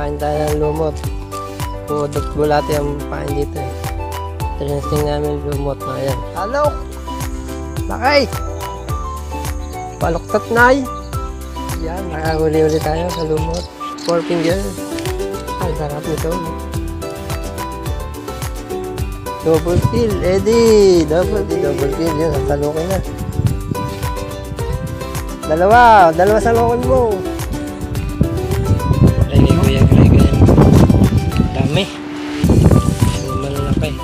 Kakain tayo ng lumot. Pudot bulate ang pain dito eh. Trinesting namin lumot na yan. Halo! Lakay! Baluktot na eh. Yan, nakahuli-uli tayo sa lumot. 4 finger. Ay, sarap nito. Double kill, Eddie! Double kill, yun, salukin na. Dalawa salukin mo. Ay, kuya, yan. Dami. Malalaki.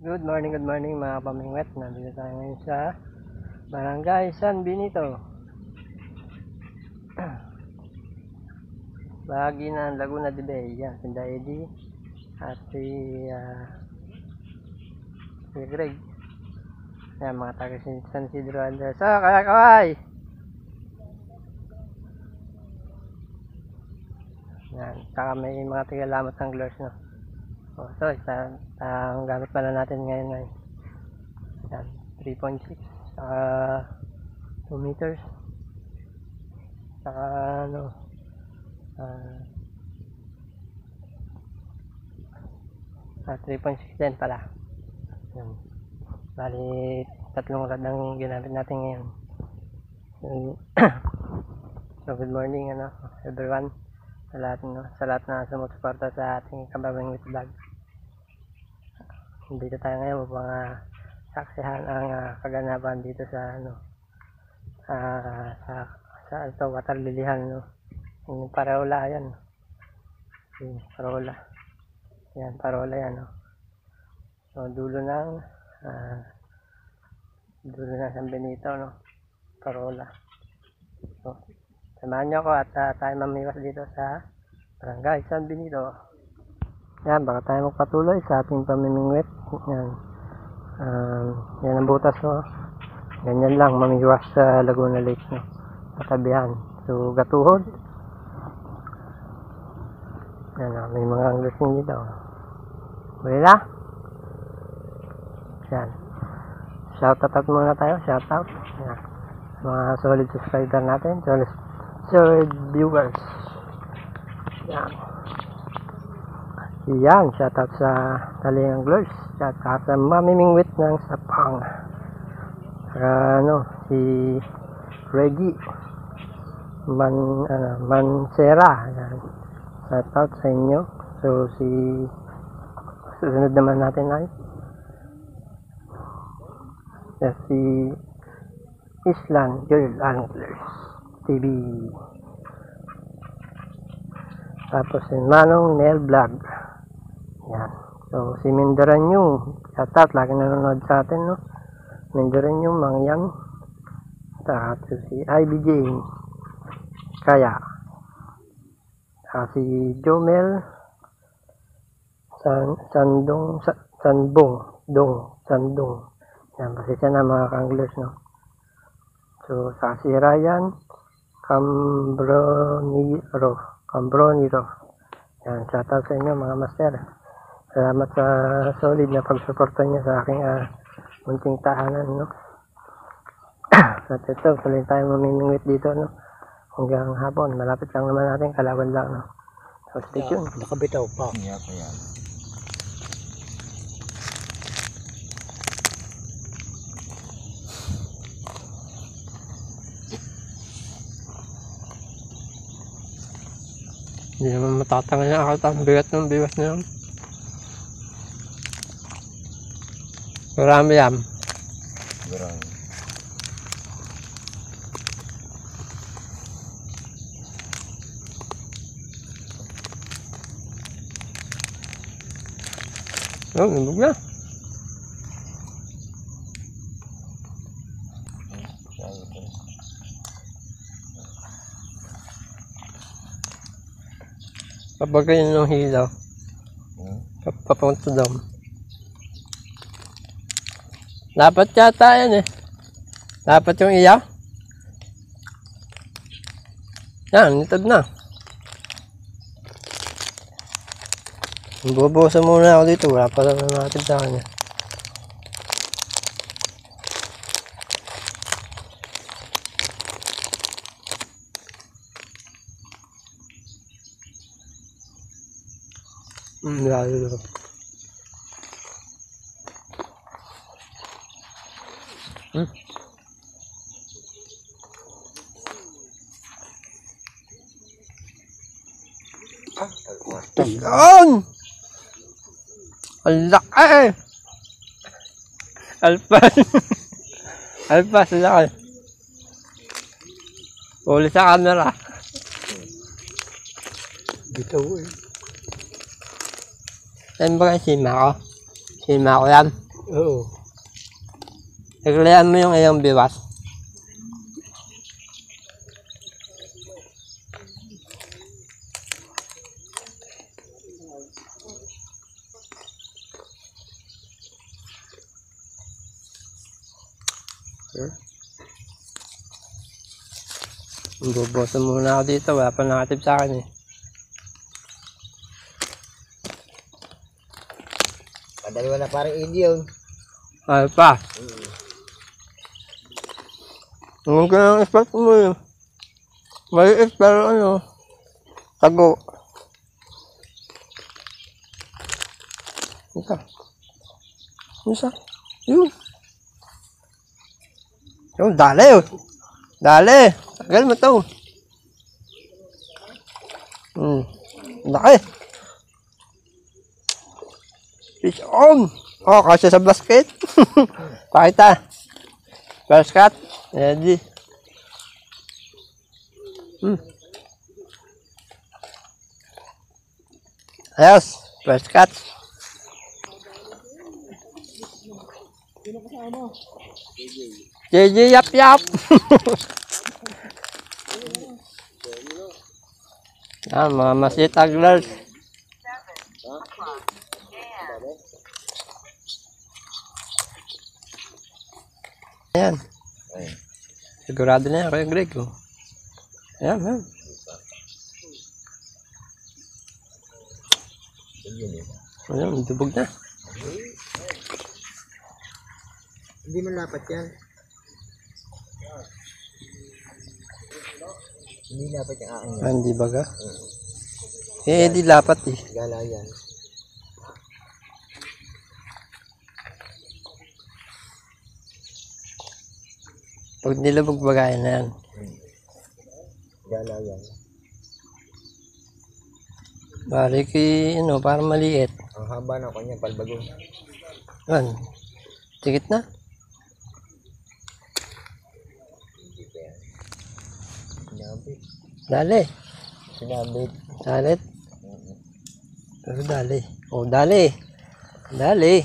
Good morning mga pamingwet. Nandito tayo ngayon sa Barangay San Benito. Bahagi ng Laguna de Bay. Yan, si Eddie at si Greg. Yan, mga taga San Isidro Andres. Kaya kaway! Yan, saka may mga tigalamat ng anglers, no? So, ang gamit pala natin ngayon ay yan, 3.6 saka 2 meters saka ano 3.6 din pala. Yan. Bali, 3 rod ang ginamit natin ngayon. So, good morning everyone, sa lahat na sumusuporta sa ating Kababingwit vlog. Dito tayo ngayon upang saksihan ang kaganapan dito sa sa water lilihan, no? Yung parola yan. Yung parola. Yan, parola yan, no? So, dulo ng San Benito, no? Parola. So, samahan nyo ako at tayo mamiwas dito sa Barangay San Benito. Yan, baka tayo magpatuloy sa ating pamimingwit. Yan. Yan ang butas, no? Ganyan lang, mamiwas sa Laguna Lake, no? Katabihan. So, gatuhod. Yan, may mga anglers dito. Wala. Yan. Shoutout muna tayo. Shoutout. Yan. Mga solid subscriber natin. Solid viewers. Yan. Yan, shoutout sa Taling Anglers, shoutout sa mamimingwit ng Sapang, si Reggie Mansera. Yan, shoutout sa inyo. So, susunod naman natin ay si Island Girl Anglers TV. Tapos si Manong Nail Vlog. Yan. So, si Mindaranyo, shoutout, lagi nanonood sa atin, no? Mindaranyo, Mangyang. Tapos si IBJ Kaya. Si Jomel Sandong. Yan, pasensya na mga kanglers, no? So, si Ryan Cambroniro. Yan, shoutout sa inyo mga master. Salamat sa solid na pagsuporta niyo sa aking munting tahanan, no? At ito, tuloy tayo mamimingwit dito, no? Hanggang hapon, malapit lang naman natin, kalaban lang, no? So, stay tuned. Nakabitaw pa. Yan. Hindi naman matatangal na akal ang bigat ng biwas na yun. Marami yan. Marami. Oh, nabog na. Papagay ng hilaw. Papunta doon. Dapat yata yan eh. Dapat yung iya. Yan, nitod na. Bubuhusan muna ako dito. Wala pa lang natin sa kanya. Lalo. Yan! Ang laki! Alpas! Alpas, ang laki. Uli sa camera. Dito eh. Yan ba yung sima ko? Sima ko yan. Oo. Naglayan mo yung iyong biwas. Buboso muna ako dito. Wala pa nakatip sa akin eh. Padaliwa na parang Indian. Ay pa. Huwag ka ng spot mo eh. Maliit pero ano. Tago. Isa. Isa. Yun. Yung dali oh. Dali. Tagal mo to. Laki. Fish on. Oh, kasi sa basket. Pakita. First cut. Ready. Ayos. First cut. JJ yap yap. Mga masjid taglers. Ayan. Sigurado na yan, Kuya Greg. Oh. Ayan, ayan. Ayan, dubog na. Hindi man lapat yan. Hindi lapat yung aking yan. Hindi baga? Eh, di lapat eh. Gala yan. Pag nilabog bagayan na yan. Gala yan. Balik ano, parang maliit. Ang haba ng kanya, palbagong. Yan. Tikit na. Sinabit. Dali. Sinabit. Salit. Pero dali. Oh, dali. Dali.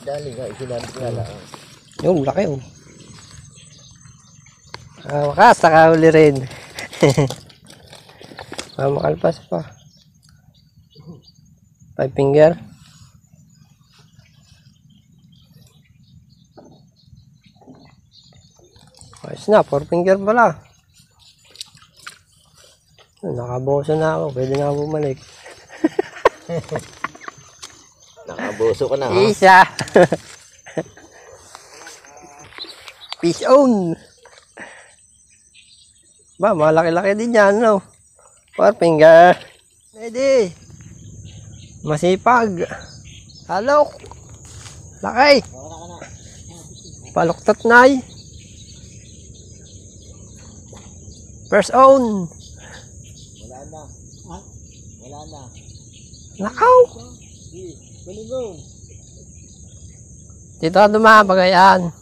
Dali nga, sinabit nga lang. Yung laki oh. Wakas, nakahuli rin. Makalpas pa. 5 finger. Ayos na, 4 finger pala. Nakaboso na ako, pwede na ako bumalik. Nakaboso ka na ha? Isa. Fish on. Ba, malaki-laki din yan, no? 4 finger. Pwede. Masipag. Halok. Laki. Paluktot na eh. First on. Wala na. Ha? Wala na. Nakaw. Baligong. Dito ka dumabagayan.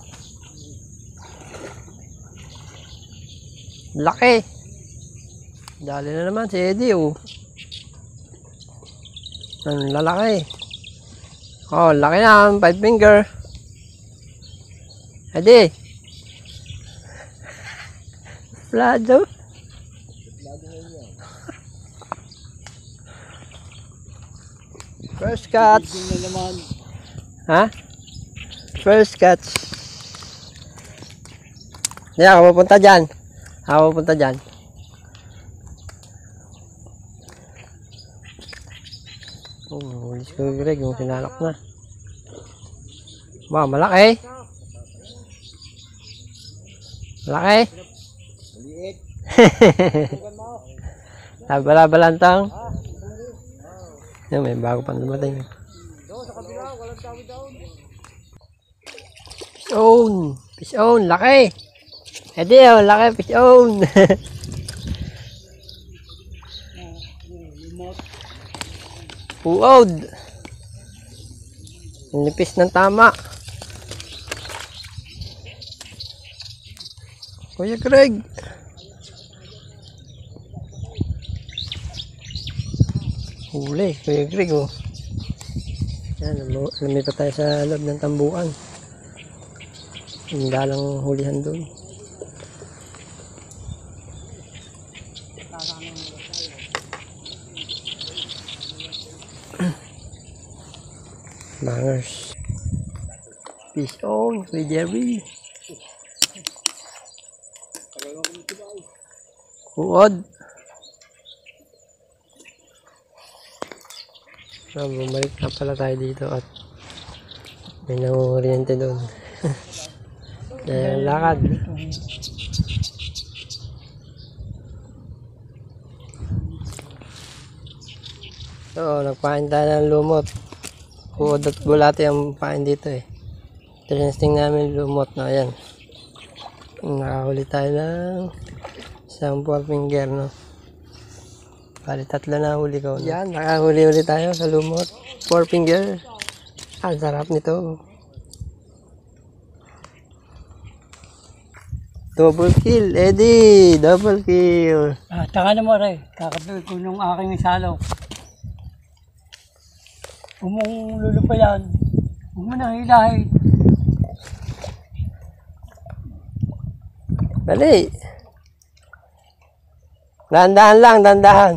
Laki. Dali na naman si Eddie oh. Ang lalaki. Oh, laki na. 5 finger. Eddie. Plado. First catch. Ha? First catch. Hindi ako pupunta dyan. Ako pupunta dyan. Oh, Diyos ko Greg, yung sinalak na. Wow, malaki. Malaki. Maliit. Labala-balantang. Yan, may bago pang dumating. Doon sa kabila, walang tawid doon. Fish on! Fish on! Laki! Edi, oh, laki! Fish on! Puod! Nipis ng tama. Kuya Greg! Huli, Kuya Greg, oh. Yan, lumipat tayo sa loob ng tambuan. Hindi lang hulihan doon. Bangers. Fish on, Kuya Jerry. Uod. So, bumalik na pala tayo dito at may nangunguryente doon. Dahil lakad. So, nagpain tayo ng lumot. Uod at bulati ang pain dito eh. Trinesting namin lumot na yan. Nakahuli tayo ng isang 4 finger, no? Bali, 3 na huli ko. No? Yan, nakahuli-huli tayo sa lumot. 4 finger. Ang sarap nito. Double kill, Eddie! Double kill! Taka na mo rin, kakapil ko nung aking salo. Umong lulupa yan, huwag mo nang hilahin. Dali! Dandahan lang, dandahan.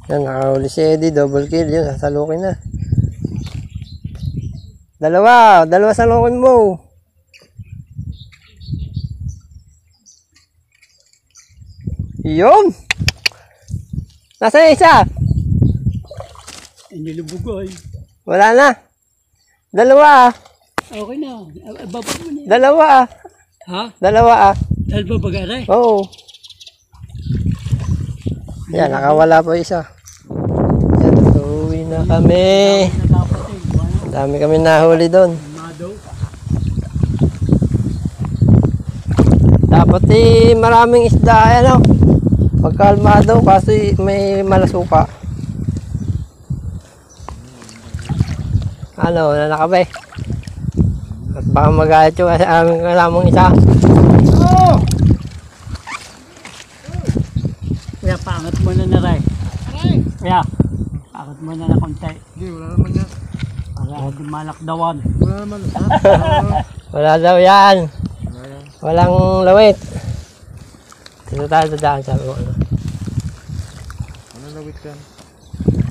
Yan, nakahuli si Eddie, double kill yun, sasalukin na. Dalawa salukin mo. Yun! Nasaan yung isa? Inilubog ay. Wala na. Dalawa. Okay na, baba mo na. Dalawa. Ha? Dalawa. Dahil ba bagay? Oo. Yan, nakawala po isa. Yan, uwi na kami. Dami kami nahuli doon. Dapat maraming isda, ano. Pagkalmado kasi may malasuka. Ano, nanakabay. At baka magalit yung aming kalamang isa. Oh! Kaya pangat mo na rin. Kaya, pangat mo na konti. Hindi, wala naman yan. Para di malakdawan. Wala naman. Wala daw yan. Walang lawit. Dito tayo dadaan, sabi ko. Ano lawit yan?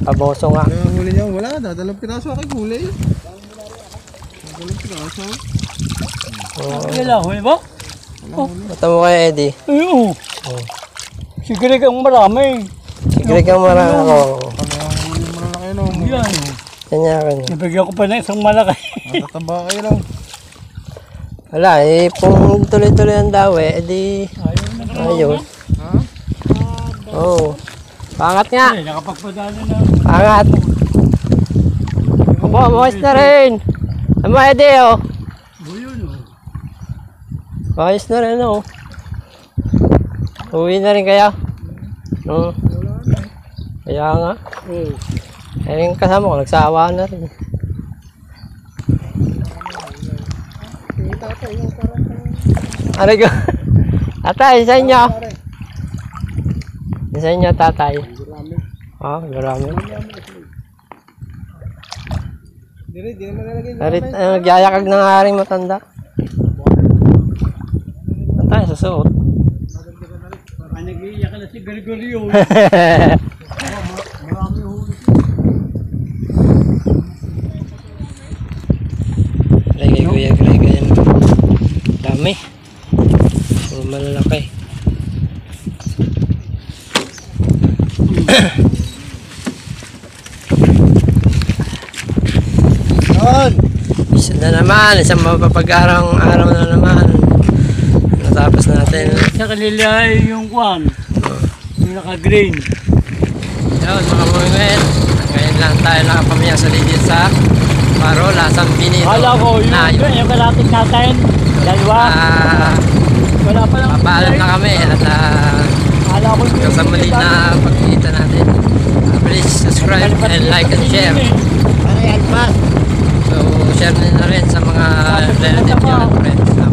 Paboso nga. Ano yung huli niya? Wala, dadalawang piraso aking huli. Dadalawang piraso. Kailan, huli mo? Mata mo kaya, Eddie. Oo. Oh. Siguro kang marami. Siguro kang marami ako. Ano yung huli mo na kayo no? Yan. Kanya ka niya. Nabigyan ko pa na isang malaki. Natataba kayo lang. Wala, kung tuloy-tuloy ang dawe, edi ayos. Ha? Oo. Pangat nga. Ay, nakapagpadala na. Pangat. Opo, moist na rin. Ano, Eddie, oh. Buyon, oh. Ayos na rin, oh. Uwi na rin kaya. Oo. Kaya nga. Oo. Eh, yung kasama ko, nagsawa na rin. Aray ko. Tatay, sa inyo. Sa inyo, tatay. Ah, marami. Di naman nalagay. Arit, nagyayakag ng haring matanda. Tatay, susuot. Parang nag-iiyak na si Gregorio. Marami huli. Lagay Kuya Greg, ayan. Dami. Puro malalaki. Yan! Isa na naman, isang mapapag-arang araw na naman. Natapos natin. Sa kanila ay yung kwan. Yung naka-green. Yun mga movement. Ngayon lang tayo nakapamaya sa dito sa Parola, San Benito. Kala ko yung kalating natin. Dalawa. Wala pa lang. Papaalam na kami at Kala ko hanggang sa muli na pagkikita natin. Please subscribe and like and share. Ano yan pa? So share nyo na rin sa mga relative nyo at friends.